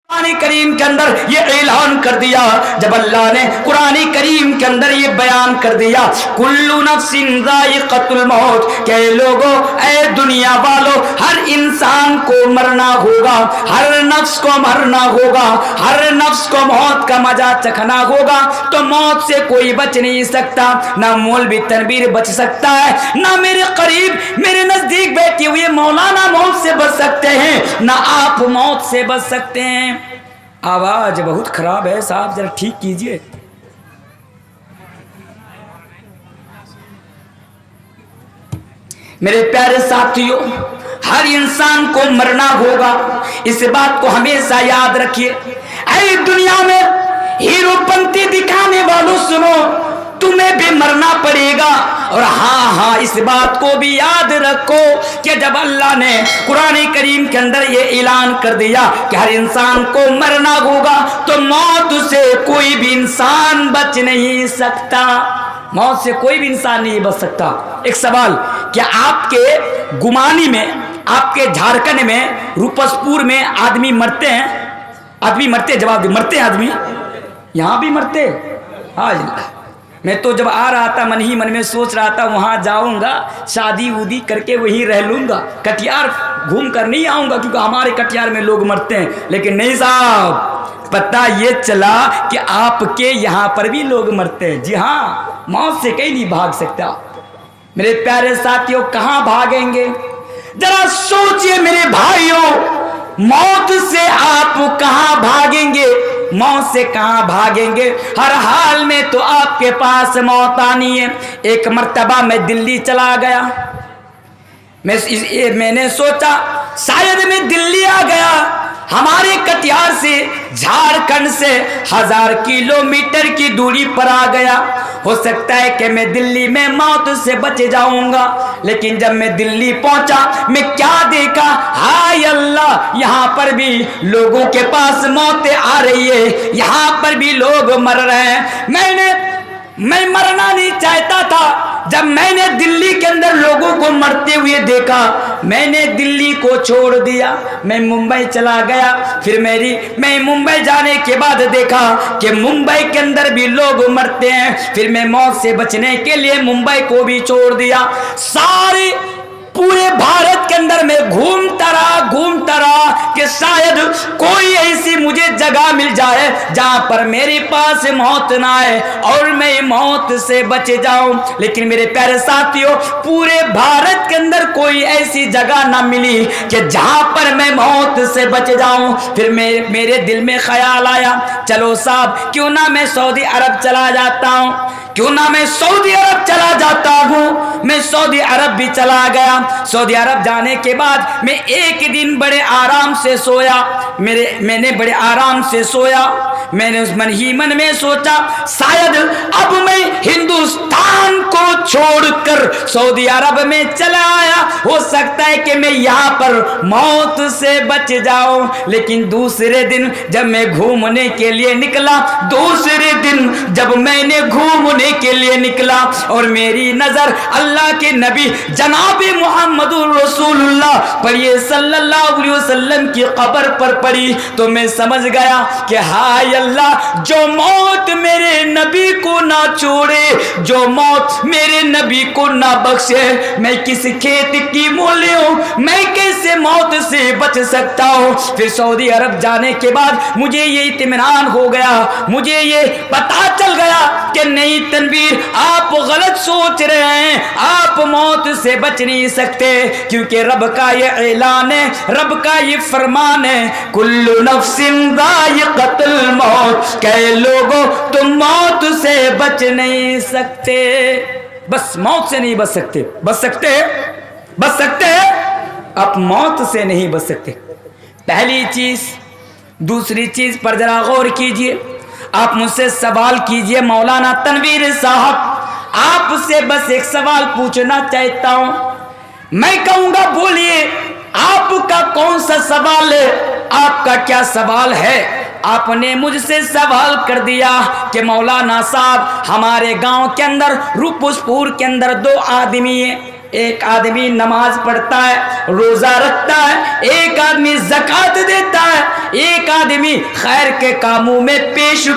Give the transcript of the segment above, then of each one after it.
قرآن کریم کے اندر یہ اعلان کر دیا، جب اللہ نے قرآن کریم کے اندر یہ بیان کر دیا کل نفس ذائقۃ الموت، کہ لوگوں اے دنیا والو ہر انسان کو مرنا ہوگا، ہر نفس کو مرنا ہوگا، ہر نفس کو موت کا مزہ چکھنا ہوگا، تو موت سے کوئی بچ نہیں سکتا، نہ مولوی تنویر بچ سکتا ہے، نہ میرے قریب میرے نزدیک بیٹھے ہوئے مولانا موت سے بچ سکتے ہیں، نہ آپ موت سے بچ سکتے ہیں۔ آواز بہت خراب ہے صاحب، ذرا ٹھیک کیجئے۔ میرے پیارے ساتھیوں، ہر انسان کو مرنا ہوگا، اس بات کو ہمیشہ یاد رکھیے۔ اے دنیا میں ہیرو پنتی دکھانے والوں سنو، تمہیں بھی مرنا پڑے گا، اور ہاں اس بات کو بھی یاد رکھو کہ جب اللہ نے قرآن کریم کے اندر یہ اعلان کر دیا کہ ہر انسان کو مرنا ہوگا، تو موت سے کوئی بھی انسان بچ نہیں سکتا، موت سے کوئی بھی انسان نہیں بچ سکتا۔ ایک سوال، کیا آپ کے گمانی میں، آپ کے جھارکھنڈ میں، روپسپور میں آدمی مرتے ہیں؟ آدمی مرتے؟ جواب دیں، مرتے ہیں آدمی؟ یہاں بھی مرتے؟ ہاں، میں تو جب آ رہا تھا من ہی من میں سوچ رہا تھا وہاں جاؤں گا، شادی وودی کر کے وہیں رہ لوں گا، کٹیہار گھوم کر نہیں آؤں گا، کیونکہ ہمارے کٹیہار میں لوگ مرتے ہیں۔ لیکن نہیں صاحب، پتہ یہ چلا کہ آپ کے یہاں پر بھی لوگ مرتے ہیں۔ جی ہاں، موت سے کہیں نہیں بھاگ سکتا۔ میرے پیارے ساتھیوں، کہاں بھاگیں گے؟ ذرا سوچئے میرے بھائیوں، موت سے آپ کہاں بھاگیں گے؟ موت سے کہاں بھاگیں گے؟ ہر حال میں تو آپ کے پاس موت آنی ہے۔ ایک مرتبہ میں دلی چلا گیا، میں نے سوچا شاید میں دلی آ گیا، ہمارے کٹیہار سے، جھارکھنڈ سے 1000 کلومیٹر کی دوری پر آ گیا، ہو سکتا ہے کہ میں دلی میں موت سے بچ جاؤں گا۔ لیکن جب میں دلی پہنچا، میں کیا دیکھا، ہائے اللہ، یہاں پر بھی لوگوں کے پاس موتیں آ رہی ہے، یہاں پر بھی لوگ مر رہے ہیں۔ میں مرنا نہیں چاہتا تھا، جب میں نے دلی کے اندر لوگوں کو مرتے ہوئے دیکھا، میں نے دلی کو چھوڑ دیا، میں ممبئی چلا گیا۔ پھر میں ممبئی جانے کے بعد دیکھا کہ ممبئی کے اندر بھی لوگ مرتے ہیں، پھر میں موت سے بچنے کے لیے ممبئی کو بھی چھوڑ دیا۔ سارے پورے بھارت کے اندر میں گھومتا رہا کہ شاید کوئی ایسی مجھے جگہ مل جائے جہاں پر میرے پاس موت نہ آئے اور میں موت سے بچ جاؤں۔ لیکن میرے پیارے ساتھیوں، پورے بھارت کے اندر کوئی ایسی جگہ نہ ملی کہ جہاں پر میں موت سے بچ جاؤں۔ پھر میرے دل میں خیال آیا، چلو صاحب، کیوں نہ میں سعودی عرب چلا جاتا ہوں، کیوں نہ میں سعودی عرب چلا جاتا ہوں۔ میں سعودی عرب بھی چلا گیا۔ سعودی عرب جانے کے بعد میں ایک دن بڑے آرام سے سویا، میں نے بڑے آرام سے سویا۔ میں نے اس من ہی من میں سوچا شاید اب میں ہندوستان کو چھوڑ کر سعودی عرب میں چلا آیا، ہو سکتا ہے کہ میں یہاں پر موت سے بچ جاؤں۔ لیکن دوسرے دن جب میں گھومنے کے لیے نکلا، کے لیے نکلا اور میری نظر اللہ کے نبی جناب محمد رسول اللہ پڑھیے صلی اللہ علیہ وسلم کی قبر پر پڑی، تو میں سمجھ گیا کہ ہائے اللہ، جو موت میرے نبی کو نہ چھوڑے، جو موت میرے نبی کو نہ بخشے، میں کس کھیت کی مولی ہوں، میں کیسے موت سے بچ سکتا ہوں۔ پھر سعودی عرب جانے کے بعد مجھے یہ اطمینان ہو گیا، مجھے یہ پتا چل گیا کہ نہیں تنویر، آپ غلط سوچ رہے ہیں، آپ موت سے بچ نہیں سکتے، کیونکہ رب کا یہ اعلان ہے، رب کا یہ فرمان ہے، کل نفس ذائقۃ الموت، کہ لوگوں تم موت سے بچ نہیں سکتے، بس موت سے نہیں بچ سکتے، بچ سکتے آپ موت سے نہیں بچ سکتے۔ پہلی چیز۔ دوسری چیز پر ذرا غور کیجئے، آپ مجھ سے سوال کیجئے، مولانا تنویر صاحب آپ سے بس ایک سوال پوچھنا چاہتا ہوں، میں کہوں گا بولیے آپ کا کون سا سوال ہے، آپ کا کیا سوال ہے؟ آپ نے مجھ سے سوال کر دیا کہ مولانا صاحب ہمارے گاؤں کے اندر روپسپور کے اندر 2 آدمی ہیں، ایک آدمی نماز پڑھتا ہے، روزہ رکھتا ہے، ایک آدمی زکات دیتا ہے، ایک آدمی خیر کے کاموں میں پیش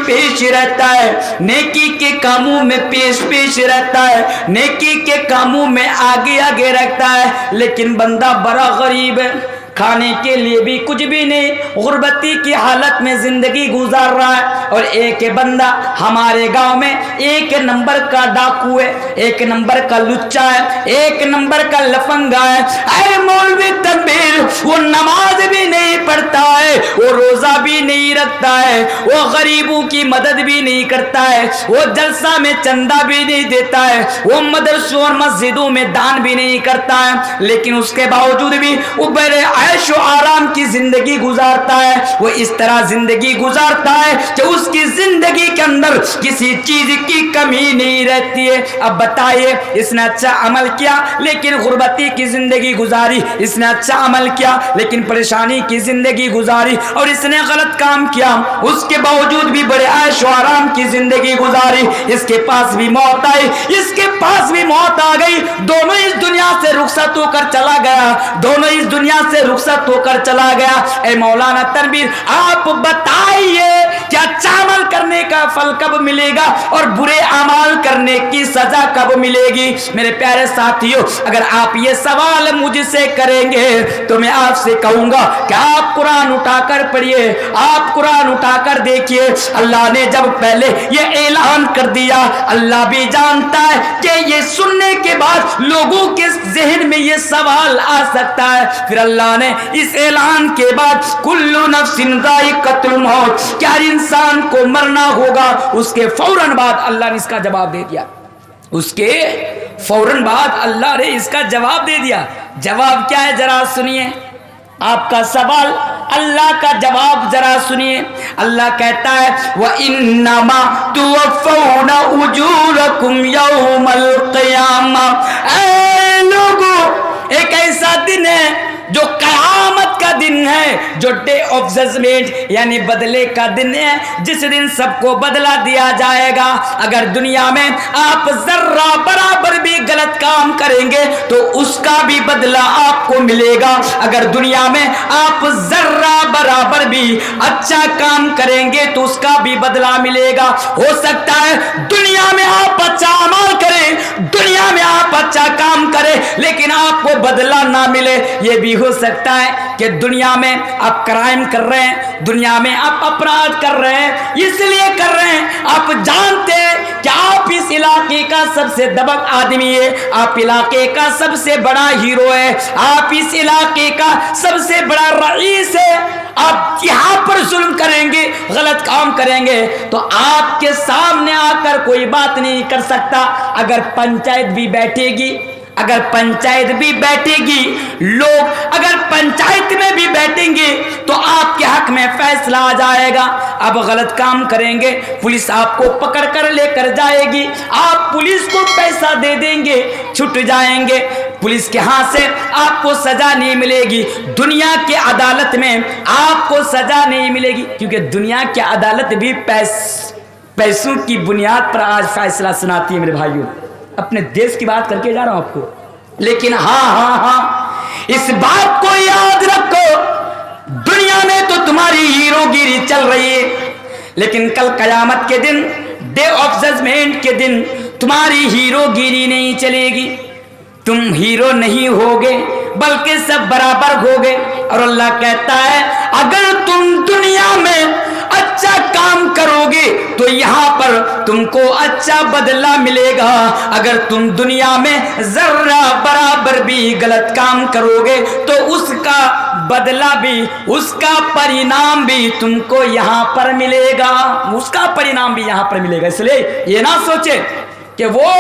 رہتا ہے، نیکی کے کاموں میں پیش رہتا ہے، نیکی کے کاموں میں آگے رکھتا ہے، لیکن بندہ بڑا غریب ہے، کھانے کے لیے بھی کچھ بھی نہیں، غربتی کی حالت میں زندگی گزار رہا ہے۔ اور ایک بندہ ہمارے گاؤں میں ایک نمبر کا ڈاکو ہے، ایک نمبر کا لچا ہے، ایک نمبر کا لفنگا ہے، اے مولوی تنبیر، وہ نماز بھی نہیں پڑھتا ہے، وہ روزہ بھی نہیں رکھتا ہے، وہ غریبوں کی مدد بھی نہیں کرتا ہے، وہ جلسہ میں چندہ بھی نہیں دیتا ہے، وہ مدرسوں اور مسجدوں میں دان بھی نہیں کرتا ہے، لیکن اس کے باوجود بھی وہ بڑے عیش و آرام کی زندگی گزارتا ہے۔ وہ اس طرح زندگی گزارتا ہے کہ اس کی زندگی کے اندر کسی چیز کی کمی نہیں رہتی ہے۔ اب بتائیے، اس نے اچھا عمل کیا لیکن غربتی کی زندگی گزاری، اس نے اچھا عمل کیا لیکن پریشانی کی زندگی گزاری، اور اس نے غلط کام کیا اس کے باوجود بھی بڑے عیش و آرام کی زندگی گزاری۔ اس کے پاس بھی موت آئی، اس کے پاس بھی موت آ گئی، دونوں اس دنیا سے رخصت ہو کر چلا گیا، دونوں اس دنیا سے رخصت ہو کر چلا گیا۔ اے مولانا تنویر، آپ بتائیے کہ اچھا عمل کرنے کا پھل کب ملے گا اور برے اعمال کرنے کی سزا کب ملے گی؟ میرے پیارے ساتھیوں، اگر آپ یہ سوال مجھ سے کریں گے تو میں آپ سے کہوں گا کہ آپ قرآن اٹھا کر پڑھیے، آپ قرآن اٹھا کر دیکھیے۔ اللہ نے جب پہلے یہ اعلان کر دیا، اللہ بھی جانتا ہے کہ یہ سننے کے بعد لوگوں کے ذہن میں یہ سوال آ سکتا ہے، پھر اللہ نے اس اعلان کے بعد کل نفس ذائقۃ الموت، کہ ہر انسان کو مرنا ہوگا، اس کے فوراً بعد اللہ نے اس کا جواب دے دیا، اس کے فوراً بعد اللہ نے اس کا جواب دے دیا۔ جواب کیا ہے ذرا سنیے، آپ کا سوال اللہ کا جواب ذرا سنیے۔ اللہ کہتا ہے وَإِنَّمَا تُوَفَّوْنَ أُجُورَكُمْ يَوْمَ الْقِيَامَةِ، اے لوگوں، ایک ایسا دن ہے جو قیامت کا دن ہے، جو ڈے آف ججمنٹ یعنی بدلے کا دن ہے، جس دن سب کو بدلہ دیا جائے گا۔ اگر دنیا میں آپ ذرہ برابر بھی غلط کام کریں گے تو اس کا بھی بدلہ آپ کو ملے گا، اگر دنیا میں آپ ذرہ برابر بھی اچھا کام کریں گے تو اس کا بھی بدلہ ملے گا۔ ہو سکتا ہے دنیا میں آپ اچھا عمل کریں، دنیا میں آپ اچھا کام کریں لیکن آپ کو بدلہ نہ ملے۔ یہ بھی ہو سکتا ہے کہ دنیا میں آپ کرائم کر رہے ہیں، دنیا میں آپ اپرادھ کر رہے ہیں، اس لیے کر رہے ہیں آپ جانتے ہیں کہ آپ اس علاقے کا سب سے دبنگ آدمی ہے، آپ علاقے کا سب سے بڑا ہیرو ہے، آپ اس علاقے کا سب سے بڑا رئیس ہے، آپ یہاں پر ظلم کریں گے، غلط کام کریں گے تو آپ کے سامنے آ کر کوئی بات نہیں کر سکتا۔ اگر پنچایت بھی بیٹھے گی، اگر پنچایت بھی بیٹھے گی، لوگ اگر پنچایت میں بھی بیٹھیں گے تو آپ کے حق میں فیصلہ آ جائے گا۔ اب غلط کام کریں گے، پولیس آپ کو پکڑ کر لے کر جائے گی، آپ پولیس کو پیسہ دے دیں گے، چھٹ جائیں گے، پولیس کے ہاتھ سے آپ کو سزا نہیں ملے گی۔ دنیا کی عدالت میں آپ کو سزا نہیں ملے گی، کیونکہ دنیا کی عدالت بھی پیسوں کی بنیاد پر آج فیصلہ سناتی ہے۔ میرے بھائیوں، اپنے دیش کی بات کر کے جا رہا ہوں آپ کو، لیکن ہاں اس بات کو یاد رکھو، دنیا میں تو تمہاری ہیرو گیری چل رہی ہے، لیکن کل قیامت کے دن، ڈے آف ججمنٹ کے دن تمہاری ہیرو گیری نہیں چلے گی، تم ہیرو نہیں ہوگے بلکہ سب برابر ہوگے۔ اور اللہ کہتا ہے اگر تم دنیا میں اچھا کام کرو گے تو یہاں پر تم کو اچھا بدلہ ملے گا، اگر تم دنیا میں ذرہ برابر بھی غلط کام کرو گے تو اس کا بدلہ بھی، اس کا پرینام بھی تم کو یہاں پر ملے گا، اس کا پرینام بھی یہاں پر ملے گا۔ اس لیے یہ نہ سوچے کہ وہ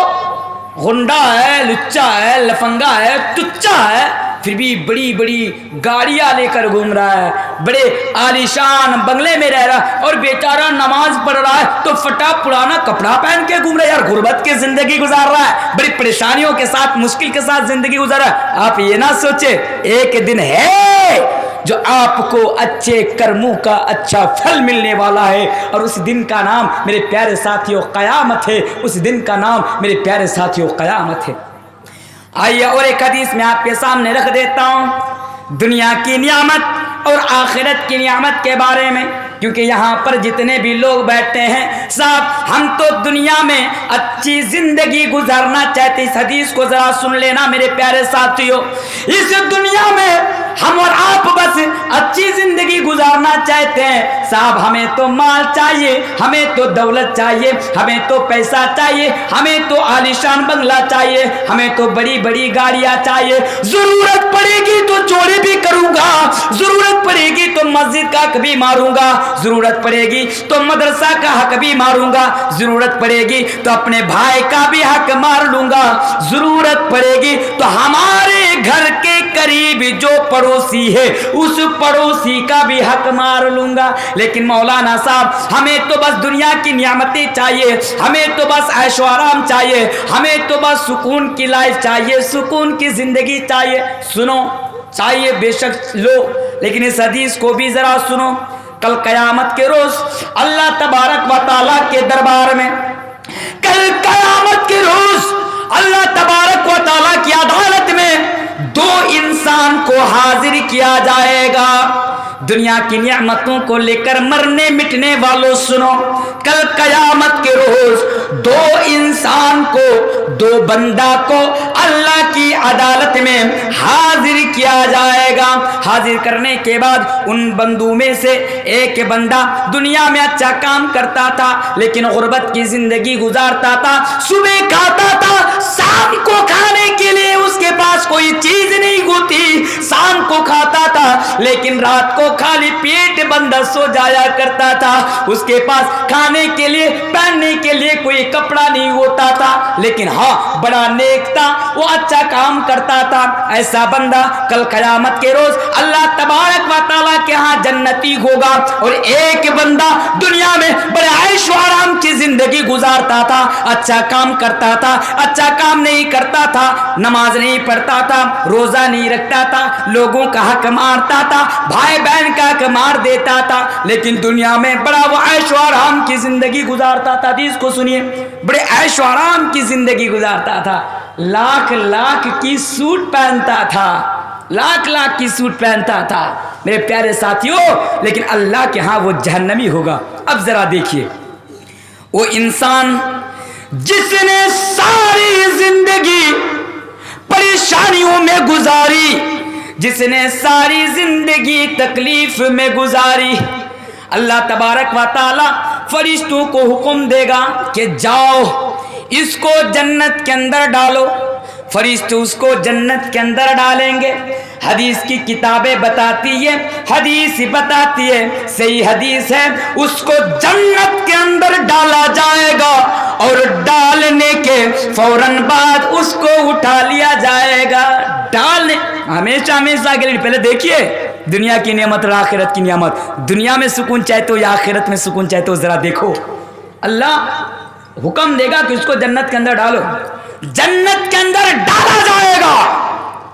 غنڈا ہے، لچا ہے، لفنگا ہے، تچا ہے، پھر بھی بڑی بڑی گاڑیاں لے کر گھوم رہا ہے، بڑے عالیشان بنگلے میں رہ رہا ہے، اور بیچارہ نماز پڑھ رہا ہے تو پھٹا پرانا کپڑا پہن کے گھوم رہا ہے، یار غربت کی زندگی گزار رہا ہے، بڑی پریشانیوں کے ساتھ، مشکل کے ساتھ زندگی گزار رہا ہے۔ آپ یہ نہ سوچے ایک دن ہے جو آپ کو اچھے کرموں کا اچھا پھل ملنے والا ہے، اور اس دن کا نام میرے پیارے ساتھیوں قیامت ہے، اس دن کا نام میرے پیارے ساتھیوں قیامت ہے۔ آئیے اور ایک حدیث میں آپ کے سامنے رکھ دیتا ہوں دنیا کی نعمت اور آخرت کی نعمت کے بارے میں، کیونکہ یہاں پر جتنے بھی لوگ بیٹھتے ہیں صاحب ہم تو دنیا میں اچھی زندگی گزارنا چاہتے. اس حدیث کو ذرا سن لینا میرے پیارے ساتھیوں. اس دنیا میں ہم اور آپ بس اچھی زندگی گزارنا چاہتے ہیں صاحب. ہمیں تو مال چاہیے، ہمیں تو دولت چاہیے، ہمیں تو پیسہ چاہیے، ہمیں تو عالیشان بنگلہ چاہیے، ہمیں تو بڑی بڑی گاڑیاں چاہیے. ضرورت پڑے گی تو چوری بھی کروں گا، ضرورت پڑے گی تو مسجد کا حق بھی ماروں گا، ضرورت پڑے گی تو مدرسہ کا حق بھی ماروں گا، ضرورت پڑے گی تو اپنے بھائی کا بھی حق مار لوں گا، ضرورت پڑے گی تو ہمارے گھر کے قریب جو پڑوسی ہے اس پڑوسی کا بھی حق مار لوں گا. لیکن مولانا صاحب ہمیں تو بس دنیا کی نعمتیں چاہیے، ہمیں تو بس عیش و آرام چاہیے، ہمیں تو بس سکون کی لائف چاہیے، سکون کی زندگی چاہیے. سنو چاہیے بے شک لو، لیکن اس حدیث کو بھی ذرا سنو. کل قیامت کے روز اللہ تبارک و تعالیٰ کے دربار میں، کل قیامت کے روز اللہ تبارک و تعالیٰ کی عدالت میں دو انسان کو حاضر کیا جائے گا. دنیا کی نعمتوں کو لے کر مرنے مٹنے والوں سنو، کل قیامت کے روز دو انسان کو، دو بندہ کو اللہ کی عدالت میں حاضر کیا جائے گا. حاضر کرنے کے بعد ان بندوں میں سے ایک بندہ دنیا میں اچھا کام کرتا تھا لیکن غربت کی زندگی گزارتا تھا، صبح کھاتا تھا، شام کو کھانے کے لیے اس کے پاس کوئی چیز نہیں ہوتی، شام کو کھاتا تھا لیکن رات کو خالی پیٹ بندہ سو جایا کرتا تھا، اس کے پاس کھانے کے لیے پہننے کے لیے کوئی کپڑا نہیں ہوتا تھا، لیکن ہاں بڑا نیک تھا، وہ اچھا کام کرتا تھا. ایسا بندہ کل قیامت کے روز اللہ تبارک و تعالیٰ کے ہاں جنتی ہوگا. اور ایک بندہ دنیا میں بڑے عیش و آرام کی زندگی گزارتا تھا، اچھا کام کرتا تھا، اچھا کام نہیں کرتا تھا، نماز نہیں پڑھتا تھا، روزہ نہیں رکھتا تھا، لوگوں کا حق مارتا تھا، بھائی بہن کا حق مار دیتا تھا، لیکن دنیا میں بڑا وہ عیش و آرام کی زندگی گزارتا تھا. حدیث کو سنیے، بڑے عیش و آرام کی زندگی گزارتا تھا، لاکھ لاکھ کی سوٹ پہنتا تھا، لاکھ لاکھ کی سوٹ پہنتا تھا میرے پیارے ساتھیوں، لیکن اللہ کے ہاں وہ جہنمی ہوگا. اب ذرا دیکھیے وہ انسان جس نے ساری زندگی پریشانیوں میں گزاری، جس نے ساری زندگی تکلیف میں گزاری، اللہ تبارک و تعالی فرشتوں کو حکم دے گا کہ جاؤ اس کو جنت کے اندر ڈالو. فرشتے اس کو جنت کے اندر ڈالیں گے. حدیث کی کتابیں بتاتی ہے، حدیث بتاتی ہے، صحیح حدیث ہے، اس کو جنت کے اندر ڈالا جائے گا اور ڈالنے کے فوراً بعد اس کو اٹھا لیا جائے گا. ڈالنے ہمیشہ ہمیشہ کے لیے پہلے دیکھیے دنیا کی نعمت اور آخرت کی نعمت. دنیا میں سکون چاہتے ہو یا آخرت میں سکون چاہتے ہو ذرا دیکھو. اللہ حکم دے گا کہ اس کو جنت کے اندر ڈالو، جنت کے اندر ڈالا جائے گا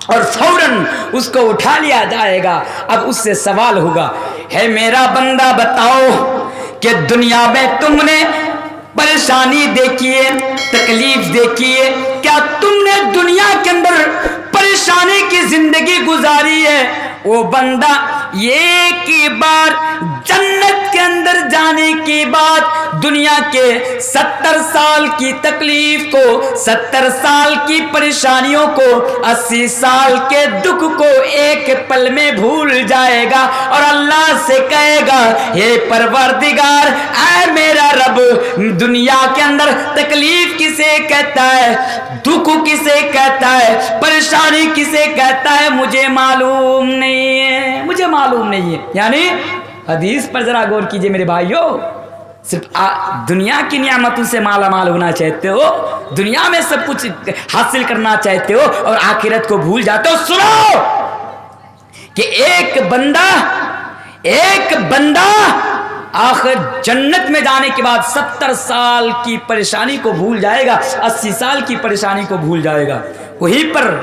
اور فوراً اس کو اٹھا لیا جائے گا. اب اس سے سوال ہوگا، ہے میرا بندہ بتاؤ کہ دنیا میں تم نے پریشانی دیکھی ہے، تکلیف دیکھی ہے، کیا تم نے دنیا کے اندر پریشانی کی زندگی گزاری ہے؟ وہ بندہ ایک ہی بار جنت کے اندر جانے کے بعد دنیا کے 70 سال کی تکلیف کو، 70 سال کی پریشانیوں کو، 80 سال کے دکھ کو ایک پل میں بھول جائے گا اور اللہ سے کہے گا، اے پروردگار، اے میرا رب، دنیا کے اندر تکلیف کسے کہتا ہے، دکھ کسے کہتا ہے، پریشانی کسے کہتا ہے، مجھے معلوم نہیں ہے، مجھے معلوم نہیں ہے. یعنی حدیث پر ذرا غور کیجئے میرے بھائیو. صرف دنیا کی نعمتوں سے مالا مال ہونا چاہتے ہو، دنیا میں سب کچھ حاصل کرنا چاہتے ہو اور آخرت کو بھول جاتے ہو. سنو کہ ایک بندہ آخر جنت میں جانے کے بعد 70 سال کی پریشانی کو بھول جائے گا، 80 سال کی پریشانی کو بھول جائے گا. وہیں پر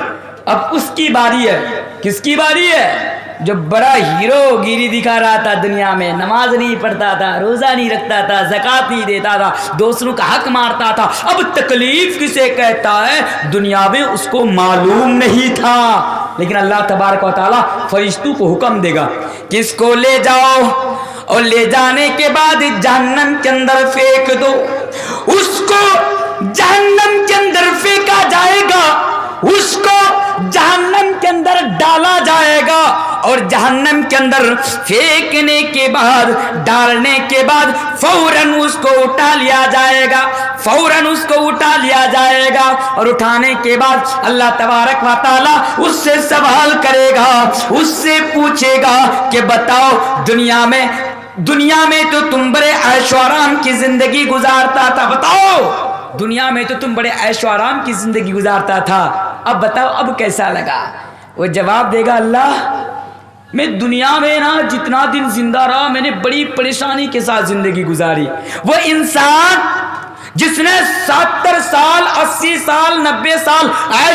اب اس کی باری ہے. کس کی باری ہے؟ جو بڑا ہیرو گیری دکھا رہا تھا دنیا میں، نماز نہیں پڑھتا تھا، روزہ نہیں رکھتا تھا، زکوٰۃ نہیں دیتا تھا، دوسروں کا حق مارتا تھا، اب تکلیف کسے کہتا ہے دنیا میں اس کو معلوم نہیں تھا، لیکن اللہ تبارک و تعالیٰ فرشتوں کو حکم دے گا کہ اس کو لے جاؤ اور لے جانے کے بعد جہنم کے اندر پھینک دو۔ اس کو جہنم کے اندر پھینکا جائے گا، اس کو جہنم کے اندر ڈالا جائے گا، اور جہنم کے اندر پھینکنے کے بعد، ڈالنے کے بعد فوراً اس کو اٹھا لیا جائے گا، فوراً اس کو اٹھا لیا جائے گا، اور اٹھانے کے بعد اللہ تبارک و تعالیٰ اس سے سوال کرے گا، اس سے پوچھے گا کہ بتاؤ دنیا میں تو تم بڑے عیش و آرام کی زندگی گزارتا تھا، بتاؤ دنیا میں تو تم بڑے عیش و آرام کی زندگی گزارتا تھا، اب بتاؤ اب کیسا لگا؟ وہ جواب دے گا اللہ میں دنیا میں نا جتنا دن زندہ رہا میں نے بڑی پریشانی کے ساتھ زندگی گزاری۔ وہ انسان جس نے 70 سال 80 سال 90 سال عیش